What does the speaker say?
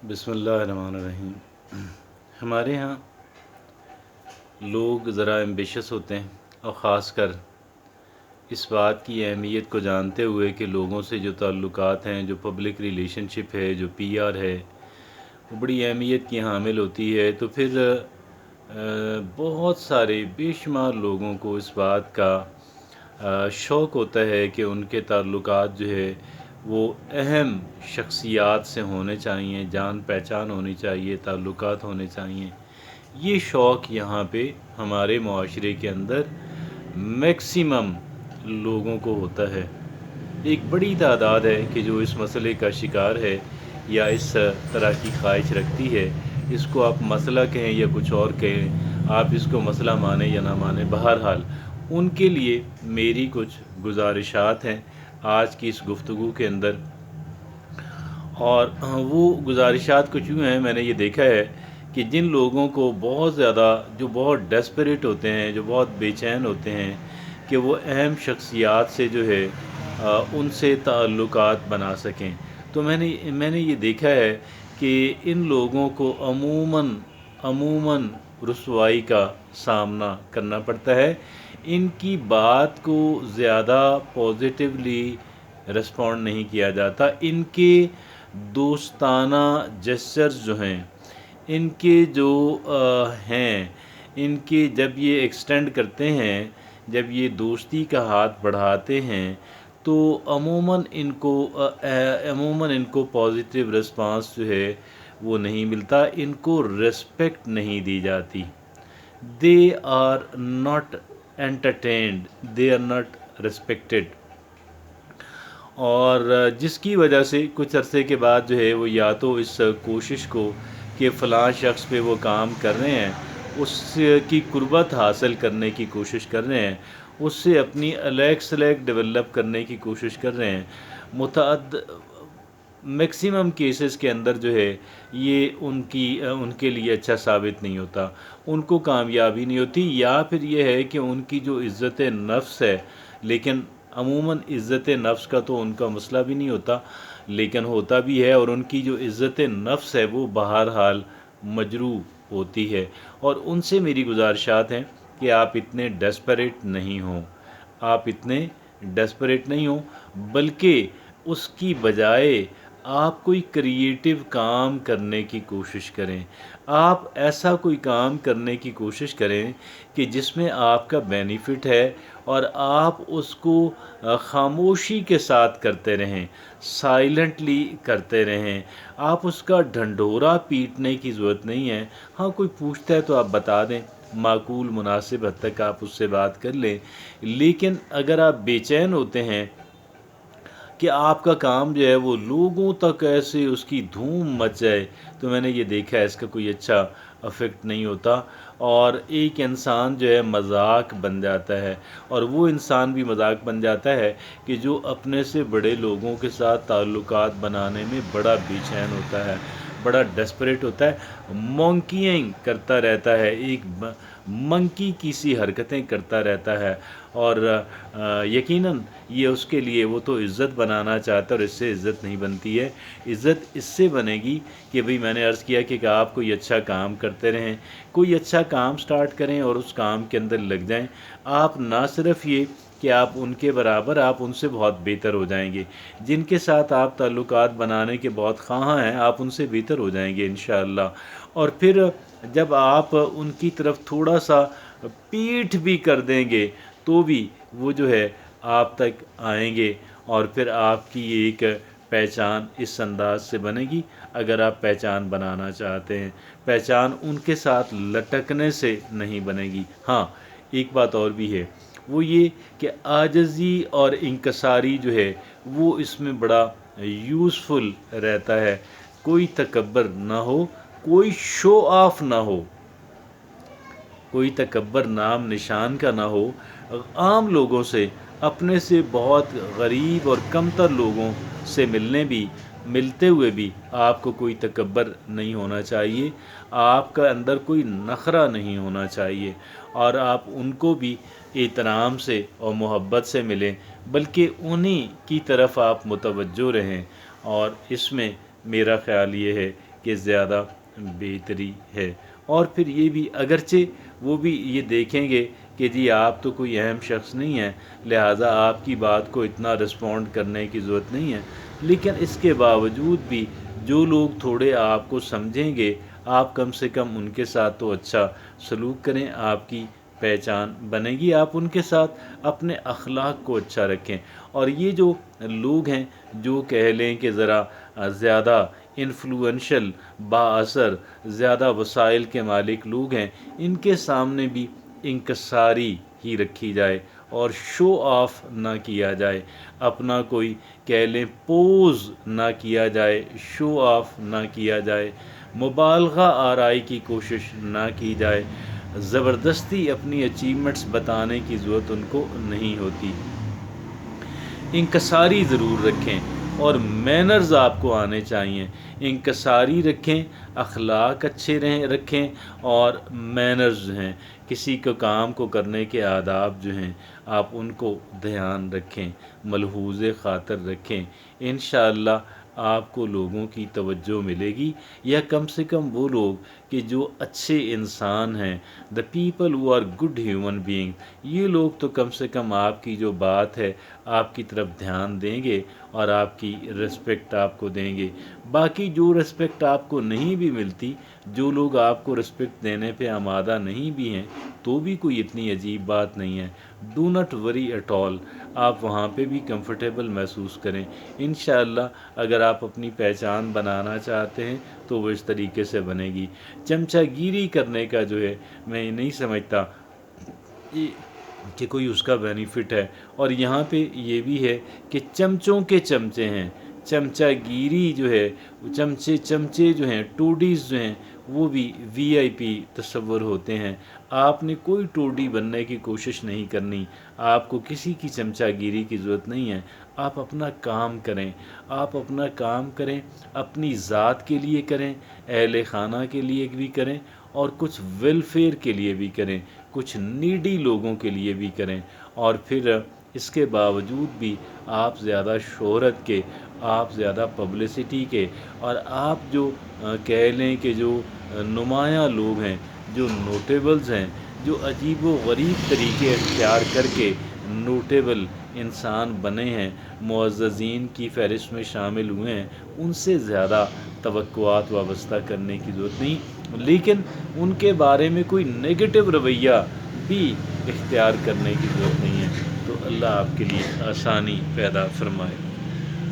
बिस्मिल्लाहिर्रहमानिर्रहीम। हमारे यहाँ लोग ज़रा एम्बिशियस होते हैं और ख़ास कर इस बात की अहमियत को जानते हुए कि लोगों से जो ताल्लुकात हैं, जो पब्लिक रिलेशनशिप है, जो पीआर है, वो बड़ी अहमियत की हामिल होती है। तो फिर बहुत सारे बेशुमार लोगों को इस बात का शौक़ होता है कि उनके ताल्लुकात जो है वो अहम शख्सियात से होने चाहिए, जान पहचान होनी चाहिए, ताल्लुकात होने चाहिए। ये शौक़ यहाँ पे हमारे मुआशरे के अंदर मैक्सिमम लोगों को होता है। एक बड़ी तादाद है कि जो इस मसले का शिकार है या इस तरह की ख्वाहिश रखती है। इसको आप मसला कहें या कुछ और कहें, आप इसको मसला माने या ना माने, बहरहाल उनके लिए मेरी कुछ गुजारिशात हैं आज की इस गुफ्तगू के अंदर। और वो गुजारिशात कुछ यूँ हैं, मैंने ये देखा है कि जिन लोगों को बहुत ज़्यादा, जो बहुत डेस्परेट होते हैं, जो बहुत बेचैन होते हैं कि वो अहम शख्सियात से जो है उनसे ताल्लुकात बना सकें, तो मैंने ये देखा है कि इन लोगों को अमूमन रुसवाई का सामना करना पड़ता है। इनकी बात को ज़्यादा पॉजिटिवली रिस्पॉन्ड नहीं किया जाता। इनके दोस्ताना जेस्चर्स जो हैं, इनके जो हैं, इनके जब ये एक्सटेंड करते हैं, जब ये दोस्ती का हाथ बढ़ाते हैं, तो अमूमन इनको पॉजिटिव रिस्पांस जो है वो नहीं मिलता, इनको रिस्पेक्ट नहीं दी जाती। They are not entertained, they are not respected. और जिसकी वजह से कुछ अरसे के बाद जो है वो या तो इस कोशिश को कि फ़लाँ शख्स पे वो काम कर रहे हैं, उसकी कुर्बत हासिल करने की कोशिश कर रहे हैं, उससे अपनी अलग डेवलप करने की कोशिश कर रहे हैं। मैक्सिमम केसेस के अंदर जो है ये उनके लिए अच्छा साबित नहीं होता, उनको कामयाबी नहीं होती। या फिर ये है कि उनकी जो इज़्ज़त नफ्स है, लेकिन अमूमन इज़्ज़त नफ्स का तो उनका मसला भी नहीं होता, लेकिन होता भी है, और उनकी जो इज़्ज़त नफ्स है वो बहरहाल मजरूह होती है। और उनसे मेरी गुजारिशात हैं कि आप इतने डेस्परेट नहीं हों, बल्कि उसकी बजाय आप कोई क्रिएटिव काम करने की कोशिश करें। आप ऐसा कोई काम करने की कोशिश करें कि जिसमें आपका बेनिफिट है, और आप उसको खामोशी के साथ करते रहें, साइलेंटली करते रहें। आप उसका ढंढोरा पीटने की ज़रूरत नहीं है। हाँ, कोई पूछता है तो आप बता दें, माकूल मुनासिब हद तक आप उससे बात कर लें। लेकिन अगर आप बेचैन होते हैं कि आपका काम जो है वो लोगों तक ऐसे उसकी धूम मच जाए, तो मैंने ये देखा है इसका कोई अच्छा इफ़ेक्ट नहीं होता, और एक इंसान जो है मजाक बन जाता है। और वो इंसान भी मजाक बन जाता है कि जो अपने से बड़े लोगों के साथ ताल्लुकात बनाने में बड़ा बेचैन होता है, बड़ा डेस्परेट होता है, मंकीइंग करता रहता है, एक मंकी की सी हरकतें करता रहता है। और यकीनन ये उसके लिए, वो तो इज़्ज़त बनाना चाहता है और इससे इज़्ज़त नहीं बनती है। इज़्ज़त इससे बनेगी कि भाई मैंने अर्ज़ किया कि आप कोई अच्छा काम करते रहें, कोई अच्छा काम स्टार्ट करें और उस काम के अंदर लग जाएं। आप ना सिर्फ ये कि आप उनके बराबर, आप उनसे बहुत बेहतर हो जाएंगे। जिनके साथ आप ताल्लुकात बनाने के बहुत ख़्वाह हैं, आप उनसे बेहतर हो जाएंगे इंशाअल्लाह। और फिर जब आप उनकी तरफ थोड़ा सा पीठ भी कर देंगे, तो भी वो जो है आप तक आएंगे, और फिर आपकी एक पहचान इस अंदाज से बनेगी। अगर आप पहचान बनाना चाहते हैं, पहचान उनके साथ लटकने से नहीं बनेगी। हाँ, एक बात और भी है, वो ये कि आजिज़ी और इंकसारी जो है वो इसमें बड़ा यूज़फुल रहता है। कोई तकब्बर ना हो, कोई शो ऑफ ना हो, कोई तकब्बर नाम निशान का ना हो। आम लोगों से, अपने से बहुत गरीब और कमतर लोगों से मिलते हुए भी आपको कोई तकब्बर नहीं होना चाहिए, आपका अंदर कोई नखरा नहीं होना चाहिए, और आप उनको भी एहतराम से और मोहब्बत से मिलें, बल्कि उन्हीं की तरफ आप मुतवज्जो रहें। और इसमें मेरा ख़्याल ये है کہ زیادہ بہتری ہے۔ اور پھر یہ بھی اگرچہ وہ بھی یہ دیکھیں گے کہ جی آپ تو کوئی اہم شخص نہیں ہیں، لہٰذا آپ کی بات کو اتنا رسپونڈ کرنے کی ضرورت نہیں ہے، لیکن اس کے باوجود بھی جو لوگ تھوڑے آپ کو سمجھیں گے، آپ کم سے کم ان کے ساتھ تو اچھا سلوک کریں، آپ کی پہچان بنے گی، آپ ان کے ساتھ اپنے اخلاق کو اچھا رکھیں۔ اور یہ جو لوگ ہیں جو کہہ لیں کہ ذرا زیادہ انفلوئنشل، با اثر، زیادہ وسائل کے مالک لوگ ہیں، ان کے سامنے بھی انکساری ہی رکھی جائے اور شو آف نہ کیا جائے، اپنا کوئی کہہ لیں پوز نہ کیا جائے، شو آف نہ کیا جائے، مبالغہ آرائی کی کوشش نہ کی جائے، زبردستی اپنی اچیومنٹس بتانے کی ضرورت ان کو نہیں ہوتی۔ انکساری ضرور رکھیں اور مینرز آپ کو آنے چاہیے، انکساری رکھیں، اخلاق اچھے رکھیں اور مینرز ہیں، کسی کو کام کو کرنے کے آداب جو ہیں آپ ان کو دھیان رکھیں، ملحوظ خاطر رکھیں، انشاءاللہ آپ کو لوگوں کی توجہ ملے گی، یا کم سے کم وہ لوگ کہ جو اچھے انسان ہیں، the people who are good human being، یہ لوگ تو کم سے کم آپ کی جو بات ہے آپ کی طرف دھیان دیں گے اور آپ کی رسپیکٹ آپ کو دیں گے۔ باقی جو رسپیکٹ آپ کو نہیں بھی ملتی، جو لوگ آپ کو رسپیکٹ دینے پہ آمادہ نہیں بھی ہیں، تو بھی کوئی اتنی عجیب بات نہیں ہے، do not worry at all, آپ وہاں پہ بھی کمفرٹیبل محسوس کریں۔ انشاءاللہ اگر آپ اپنی پہچان بنانا چاہتے ہیں تو وہ اس طریقے سے بنے گی۔ چمچہ گیری کرنے کا جو ہے میں نہیں سمجھتا کہ کوئی اس کا بینیفٹ ہے، اور یہاں پہ یہ بھی ہے کہ چمچوں کے چمچے ہیں، چمچہ گیری جو ہے، چمچے جو ہیں، ٹوڈیز جو ہیں، وہ بھی وی آئی پی تصور ہوتے ہیں۔ آپ نے کوئی ٹوڈی بننے کی کوشش نہیں کرنی، آپ کو کسی کی چمچہ گیری کی ضرورت نہیں ہے، آپ اپنا کام کریں، آپ اپنا کام کریں، اپنی ذات کے لیے کریں، اہل خانہ کے لیے بھی کریں، اور کچھ ویلفیئر کے لیے بھی کریں، کچھ نیڈی لوگوں کے لیے بھی کریں، اور پھر اس کے باوجود بھی آپ زیادہ شہرت کے، آپ زیادہ پبلسٹی کے، اور آپ جو کہہ لیں کہ جو نمایاں لوگ ہیں، جو نوٹیبلز ہیں، جو عجیب و غریب طریقے اختیار کر کے نوٹیبل انسان بنے ہیں، معززین کی فہرست میں شامل ہوئے ہیں، ان سے زیادہ توقعات وابستہ کرنے کی ضرورت نہیں، لیکن ان کے بارے میں کوئی نیگیٹو رویہ بھی اختیار کرنے کی ضرورت نہیں ہے۔ تو اللہ آپ کے لیے آسانی پیدا فرمائے۔